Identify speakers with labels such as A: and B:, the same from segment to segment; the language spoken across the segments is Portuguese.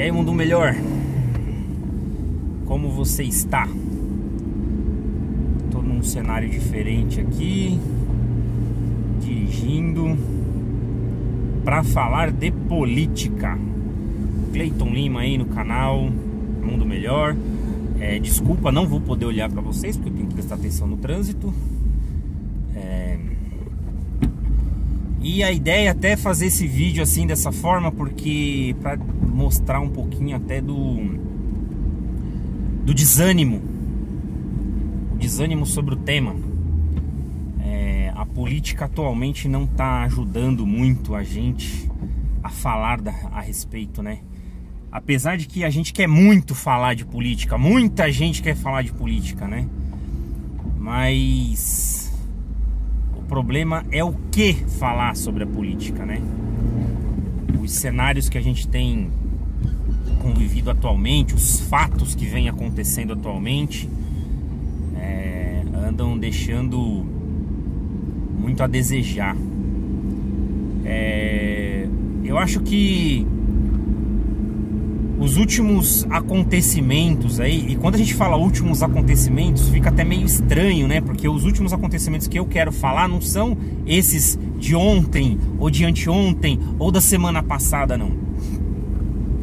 A: E aí, mundo melhor, como você está? Tô num cenário diferente aqui, dirigindo para falar de política. Cleiton Lima aí no canal Mundo Melhor. Desculpa, não vou poder olhar para vocês porque eu tenho que prestar atenção no trânsito. E a ideia é até fazer esse vídeo assim dessa forma, porque para mostrar um pouquinho até do desânimo, o desânimo sobre o tema. A política atualmente não está ajudando muito a gente a falar a respeito, né? Apesar de que a gente quer muito falar de política, muita gente quer falar de política, né? Mas o problema é o que falar sobre a política, né? Os cenários que a gente tem convivido atualmente, os fatos que vêm acontecendo atualmente, andam deixando muito a desejar. Eu acho que os últimos acontecimentos aí, e quando a gente fala últimos acontecimentos, fica até meio estranho, né? Porque os últimos acontecimentos que eu quero falar não são esses de ontem, ou de anteontem, ou da semana passada, não.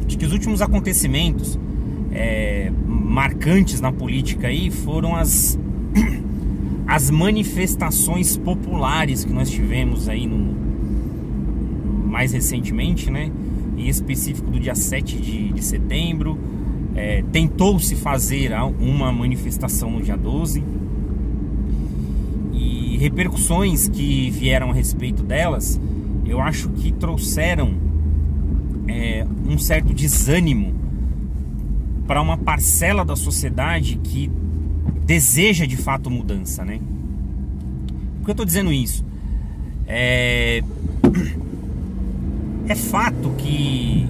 A: Acho que os últimos acontecimentos marcantes na política aí foram as manifestações populares que nós tivemos aí mais recentemente, né? Em específico do dia 7 de setembro. Tentou-se fazer uma manifestação no dia 12. E repercussões que vieram a respeito delas, eu acho que trouxeram um certo desânimo para uma parcela da sociedade que deseja de fato mudança, né? Por que eu tô dizendo isso? É fato que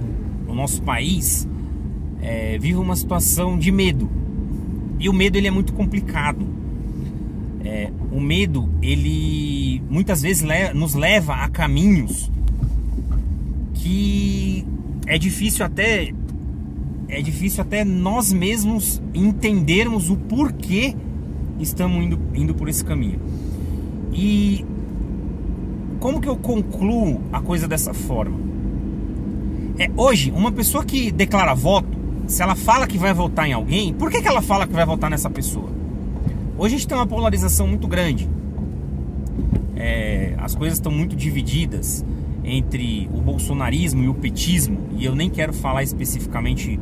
A: o nosso país vive uma situação de medo. E o medo, ele é muito complicado. O medo, ele muitas vezes nos leva a caminhos que é difícil até nós mesmos entendermos o porquê estamos indo por esse caminho. E como que eu concluo a coisa dessa forma? Hoje, uma pessoa que declara voto, se ela fala que vai votar em alguém, por que ela fala que vai votar nessa pessoa? Hoje a gente tem uma polarização muito grande. As coisas estão muito divididas entre o bolsonarismo e o petismo. E eu nem quero falar especificamente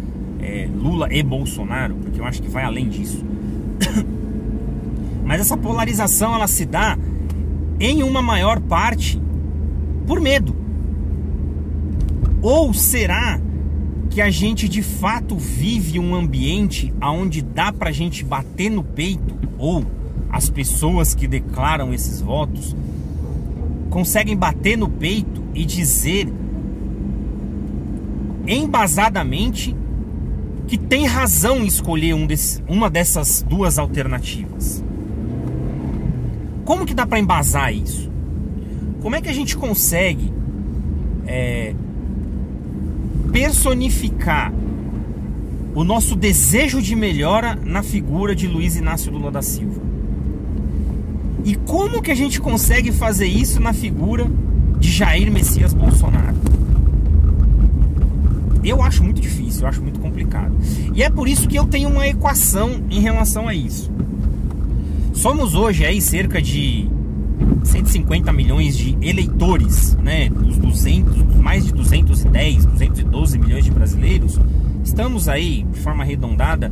A: Lula e Bolsonaro, porque eu acho que vai além disso. Mas essa polarização, ela se dá em uma maior parte por medo. Ou será que a gente de fato vive um ambiente onde dá pra gente bater no peito, ou as pessoas que declaram esses votos conseguem bater no peito e dizer embasadamente que tem razão em escolher uma dessas duas alternativas? Como que dá pra embasar isso? Como é que a gente consegue personificar o nosso desejo de melhora na figura de Luiz Inácio Lula da Silva? E como que a gente consegue fazer isso na figura de Jair Messias Bolsonaro? Eu acho muito difícil, eu acho muito complicado. E é por isso que eu tenho uma equação em relação a isso. Somos hoje aí cerca de 150 milhões de eleitores, né? Mais de 210, 212 milhões de brasileiros. Estamos aí, de forma arredondada,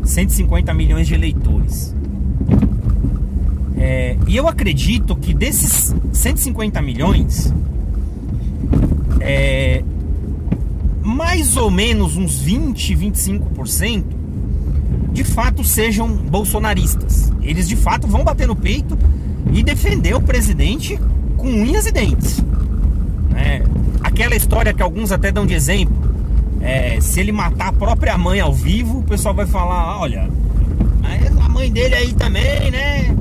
A: 150 milhões de eleitores. E eu acredito que desses 150 milhões, mais ou menos uns 20, 25% de fato sejam bolsonaristas. Eles de fato vão bater no peito e defender o presidente com unhas e dentes. Aquela história que alguns até dão de exemplo, se ele matar a própria mãe ao vivo, o pessoal vai falar: olha, mas a mãe dele aí também, né?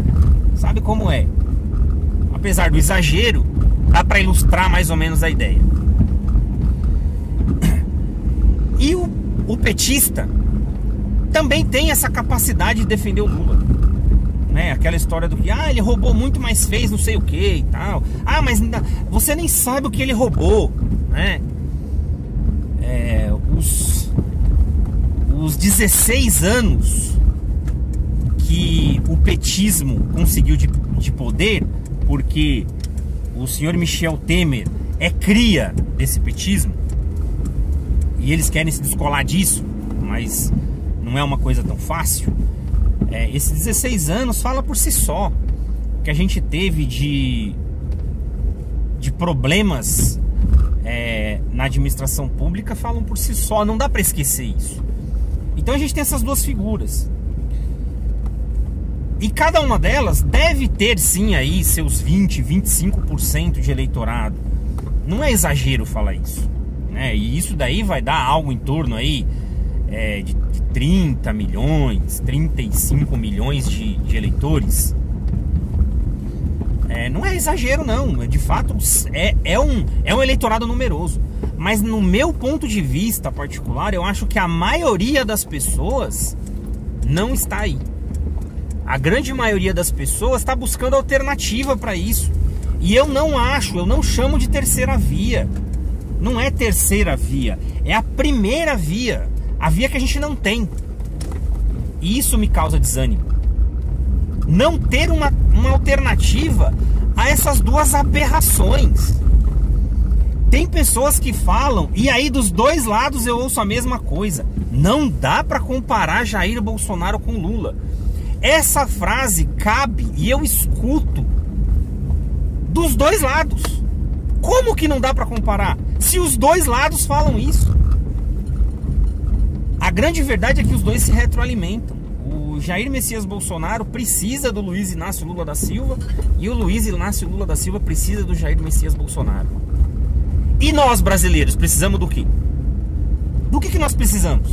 A: Sabe como é? Apesar do exagero, dá para ilustrar mais ou menos a ideia. E o petista também tem essa capacidade de defender o Lula, né? Aquela história do que, ele roubou muito, mas fez não sei o que e tal. Mas você nem sabe o que ele roubou, né? Os 16 anos que o petismo conseguiu de poder, porque o senhor Michel Temer é cria desse petismo, e eles querem se descolar disso, mas não é uma coisa tão fácil. Esses 16 anos fala por si só. Que a gente teve de problemas na administração pública falam por si só. Não dá para esquecer isso. Então a gente tem essas duas figuras, e cada uma delas deve ter sim aí seus 20, 25% de eleitorado. Não é exagero falar isso, né? E isso daí vai dar algo em torno aí de 30 milhões, 35 milhões de eleitores. Não é exagero não, de fato é um eleitorado numeroso. Mas no meu ponto de vista particular, eu acho que a maioria das pessoas não está aí. A grande maioria das pessoas está buscando alternativa para isso. E eu não chamo de terceira via. Não é terceira via, é a primeira via. A via que a gente não tem. E isso me causa desânimo. Não ter uma alternativa a essas duas aberrações. Tem pessoas que falam, e aí dos dois lados eu ouço a mesma coisa: não dá para comparar Jair Bolsonaro com Lula. Essa frase cabe, e eu escuto dos dois lados. Como que não dá para comparar? Se os dois lados falam isso. A grande verdade é que os dois se retroalimentam. O Jair Messias Bolsonaro precisa do Luiz Inácio Lula da Silva, e o Luiz Inácio Lula da Silva precisa do Jair Messias Bolsonaro. E nós, brasileiros, precisamos do quê? Do que nós precisamos?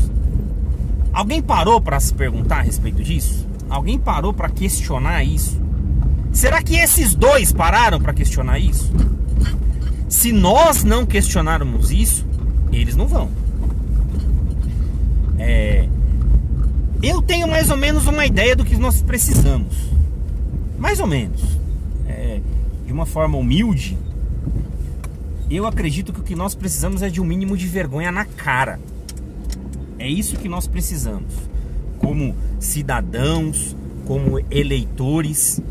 A: Alguém parou para se perguntar a respeito disso? Alguém parou para questionar isso? Será que esses dois pararam para questionar isso? Se nós não questionarmos isso, eles não vão. Eu tenho mais ou menos uma ideia do que nós precisamos. Mais ou menos. De uma forma humilde, eu acredito que o que nós precisamos é de um mínimo de vergonha na cara. É isso que nós precisamos. Como cidadãos, como eleitores,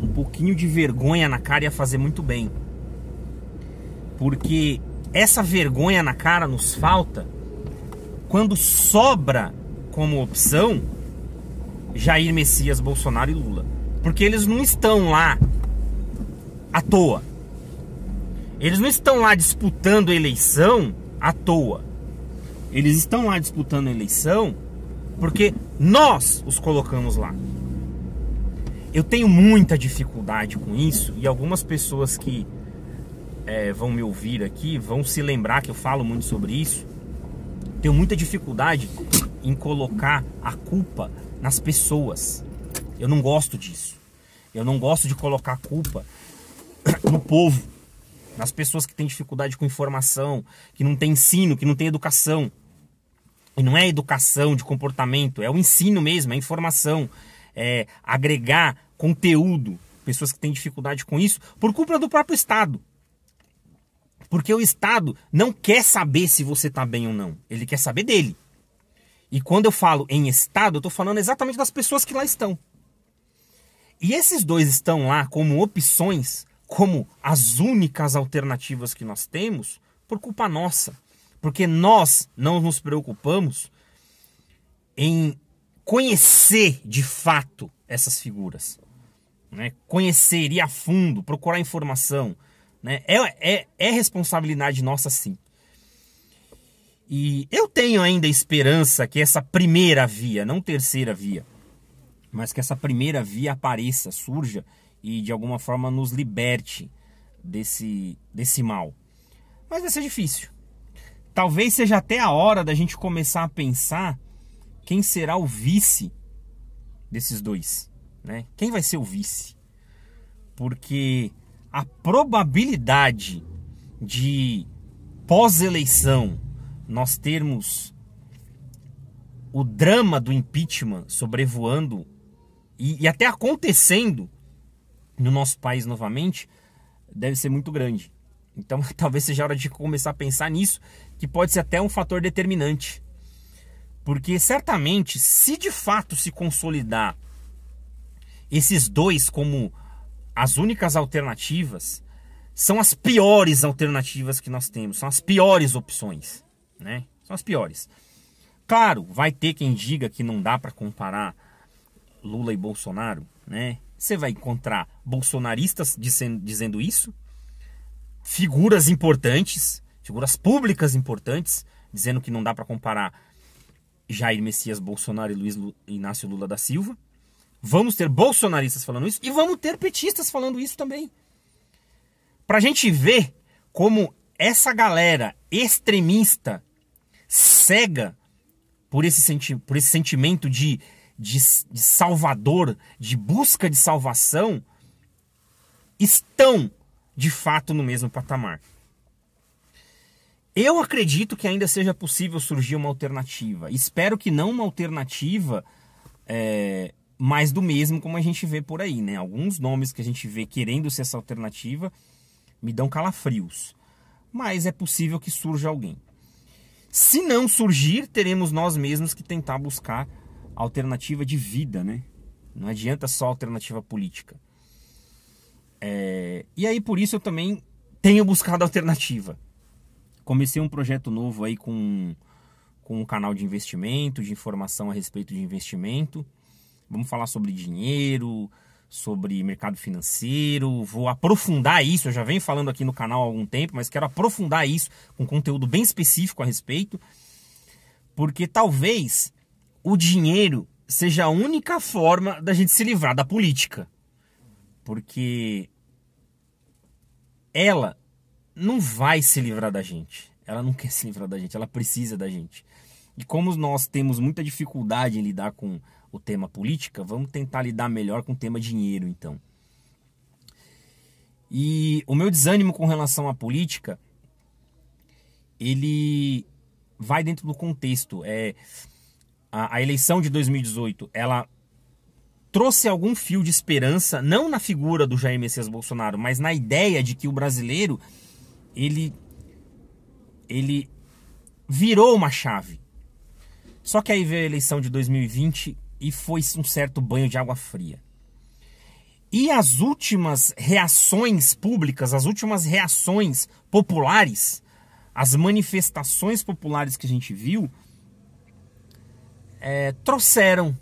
A: um pouquinho de vergonha na cara ia fazer muito bem. Porque essa vergonha na cara nos falta quando sobra como opção Jair Messias Bolsonaro e Lula. Porque eles não estão lá à toa. Eles não estão lá disputando a eleição à toa. Eles estão lá disputando a eleição porque nós os colocamos lá. Eu tenho muita dificuldade com isso, e algumas pessoas que vão me ouvir aqui vão se lembrar que eu falo muito sobre isso. Tenho muita dificuldade em colocar a culpa nas pessoas. Eu não gosto disso. Eu não gosto de colocar a culpa no povo, nas pessoas que têm dificuldade com informação, que não tem ensino, que não tem educação. E não é educação de comportamento, é o ensino mesmo, é informação, é agregar conteúdo. Pessoas que têm dificuldade com isso por culpa do próprio Estado. Porque o Estado não quer saber se você está bem ou não. Ele quer saber dele. E quando eu falo em Estado, eu estou falando exatamente das pessoas que lá estão. E esses dois estão lá como opções, como as únicas alternativas que nós temos, por culpa nossa. Porque nós não nos preocupamos em conhecer de fato essas figuras. Né? Conhecer, ir a fundo, procurar informação. Né? É responsabilidade nossa, sim. E eu tenho ainda esperança que essa primeira via, não terceira via, mas que essa primeira via apareça, surja e de alguma forma nos liberte desse mal. Mas vai ser difícil. Talvez seja até a hora da gente começar a pensar quem será o vice desses dois. Né? Quem vai ser o vice? Porque a probabilidade de pós-eleição nós termos o drama do impeachment sobrevoando e até acontecendo no nosso país novamente deve ser muito grande. Então talvez seja a hora de começar a pensar nisso, que pode ser até um fator determinante. Porque certamente, se de fato se consolidar esses dois como as únicas alternativas, são as piores alternativas que nós temos, são as piores opções, né? São as piores. Claro, vai ter quem diga que não dá para comparar Lula e Bolsonaro, né? Você vai encontrar bolsonaristas dizendo isso, figuras importantes, figuras públicas importantes, dizendo que não dá para comparar Jair Messias Bolsonaro e Luiz Inácio Lula da Silva. Vamos ter bolsonaristas falando isso e vamos ter petistas falando isso também. Pra gente ver como essa galera extremista, cega por esse sentimento de salvador, de busca de salvação, estão de fato no mesmo patamar. Eu acredito que ainda seja possível surgir uma alternativa. Espero que não uma alternativa mais do mesmo, como a gente vê por aí, né? Alguns nomes que a gente vê querendo ser essa alternativa me dão calafrios. Mas é possível que surja alguém. Se não surgir, teremos nós mesmos que tentar buscar alternativa de vida, né? Não adianta só alternativa política. E aí, por isso, eu também tenho buscado alternativa. Comecei um projeto novo aí com um canal de investimento, de informação a respeito de investimento. Vamos falar sobre dinheiro, sobre mercado financeiro. Vou aprofundar isso, eu já venho falando aqui no canal há algum tempo, mas quero aprofundar isso com conteúdo bem específico a respeito. Porque talvez o dinheiro seja a única forma da gente se livrar da política. Porque ela não vai se livrar da gente. Ela não quer se livrar da gente, ela precisa da gente. E como nós temos muita dificuldade em lidar com o tema política, vamos tentar lidar melhor com o tema dinheiro, então. E o meu desânimo com relação à política, ele vai dentro do contexto. A eleição de 2018, ela trouxe algum fio de esperança, não na figura do Jair Messias Bolsonaro, mas na ideia de que o brasileiro ele virou uma chave. Só que aí veio a eleição de 2020 e foi um certo banho de água fria. E as últimas reações públicas, as últimas reações populares, as manifestações populares que a gente viu, trouxeram,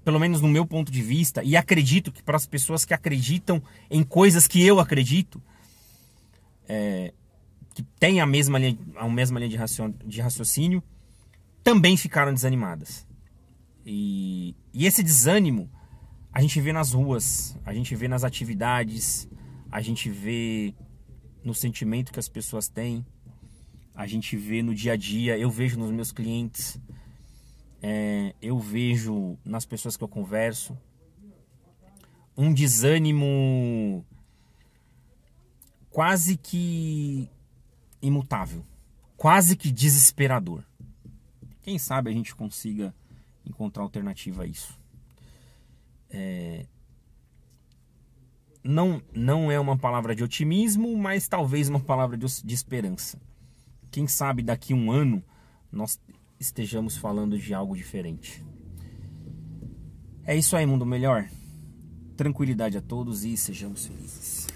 A: pelo menos no meu ponto de vista, e acredito que para as pessoas que acreditam em coisas que eu acredito, que têm a mesma linha de raciocínio, também ficaram desanimadas. E esse desânimo a gente vê nas ruas, a gente vê nas atividades, a gente vê no sentimento que as pessoas têm, a gente vê no dia a dia, eu vejo nos meus clientes, eu vejo nas pessoas que eu converso, um desânimo quase que imutável, quase que desesperador. Quem sabe a gente consiga encontrar alternativa a isso. Não é uma palavra de otimismo, mas talvez uma palavra de esperança. Quem sabe daqui a um ano nós estejamos falando de algo diferente. É isso aí, mundo melhor. Tranquilidade a todos e sejamos felizes.